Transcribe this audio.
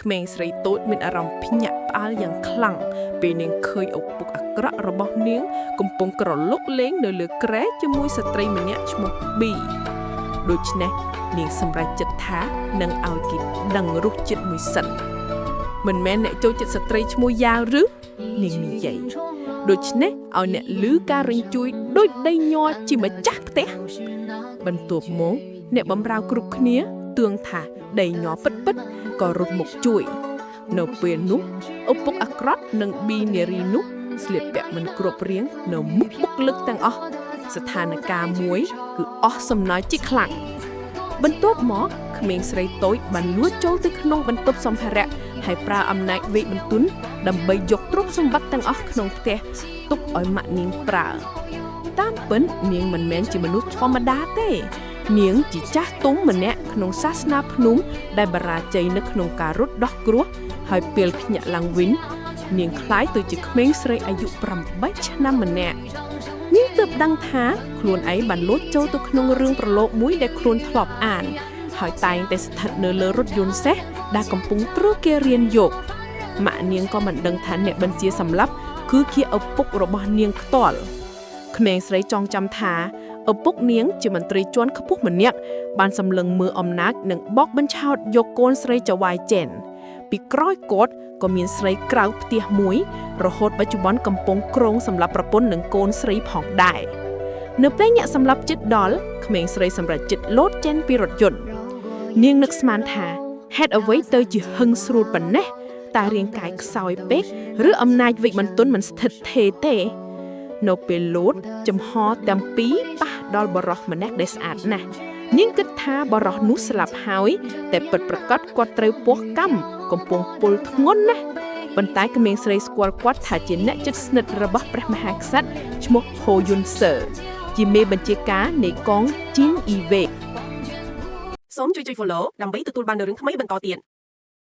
ក្មេងស្រីតូចមានអារម្មណ៍ភ្ញាក់ផ្អើលយ៉ាងខ្លាំងពេលនាងឃើញឪពុកអាក្រក់របស់នាងកំពុងក្រឡុកលេងនៅលើគ្រែជាមួយស្ត្រីម្នាក់ឈ្មោះប៊ីដូច្នេះនាងសម្រេចចិត្តថានឹងឲ្យគេដឹងរសជាតិមួយសិនមិនមែនអ្នកចូលចិត្តស្ត្រីឈ្មោះយ៉ាវឬនាងនិយាយដូច្នេះឲ្យអ្នកឮការរញ្ជួយដូចដីញ័រជាម្ចាស់ផ្ទះបន្ទាប់មកអ្នកបម្រើគ្រប់គ្នាទឿងថាដីញ័រពិតក៏រត់មកជួយនៅពេលនោះឪពុកអាក្រក់និងប៊ីនារីនោះស្លៀកពាក់មិនគ្រប់រៀងនៅមុខបុគ្គលិកទាំងអស់ស្ថានភាពមួយគឺអស់សំណើចជាខ្លាំងបន្ទាប់មកក្មេងស្រីតូចបានលួចចូលទៅក្នុងបន្ទប់សម្ភារៈហើយប្រើអំណាចវេទបន្ទន់ដើម្បីយកទ្រព្យសម្បត្តិទាំងអស់ក្នុងផ្ទះទុកឲ្យម៉ាក់នាងប្រើតាមពិតនាងមិនមែនជាមនុស្សធម្មតាទេនាងជាចាស់ទុំម្នាក់ក្នុងសាសនាភ្នំដែលបរាជ័យនៅក្នុងការរត់ដោះគ្រោះហើយពេលភ្ញាក់ឡើងវិញនាងคล้ายទៅជាក្មេងស្រីអាយុ8ឆ្នាំម្នាក់នាងទើបដឹងថាខ្លួនឯងបានលួចចូលទៅក្នុងរឿងប្រឡូកមួយដែលខ្លួនធ្លាប់អានហើយតែងតែស្ថិតនៅលើរថយន្តសេះដែលកំពុងត្រូវគេរៀនយកម៉ាក់នាងក៏មិនដឹងថាអ្នកបញ្ជាសម្លាប់គឺជាឪពុករបស់នាងផ្ទាល់ក្មេងស្រីចងចាំថាឪពុកនាងជាមន្ត្រីជាន់ខ្ពស់ម្នាក់បានសម្លឹងមើលអំណាចនិងបោកបញ្ឆោតយកកូនស្រីចៅហ្វាយចេនពីក្រោយគាត់ក៏មានស្រីក្រៅផ្ទះមួយរហូតបច្ចុប្បន្នកំពុងគ្រងសម្រាប់ប្រពន្ធនិងកូនស្រីផងដែរនៅពេលអ្នកសម្លាប់ចិត្តដល់ក្មេងស្រីសម្រេចចិត្តលោតចេញពីរថយន្តនាងនឹកស្មានថាហេតុអ្វីទៅជាហឹងស្រួលប៉ុណ្ណេះតើរាងកាយខ្សោយពេកឬអំណាចវេទបន្ទន់មិនស្ថិតថេរទេនៅពេលលោតចំហទាំងពីរប៉ះដល់បរិសម្នាក់ដែលស្អាតណាស់នាងគិតថាបរិសនោះស្លាប់ហើយតែពិតប្រាកដគាត់ត្រូវពោះកម្មកំពុងពុលធ្ងន់ណាស់ប៉ុន្តែក្មេងស្រីស្គាល់គាត់ថាជាអ្នកជិតស្និទ្ធរបស់ព្រះមហាក្សត្រឈ្មោះហូយុនសឺជាមេបញ្ជាការនៃកងជីនអ៊ីវេសូមជួយ follow ដើម្បីទទួលបាននូវរឿងថ្មីបន្តទៀត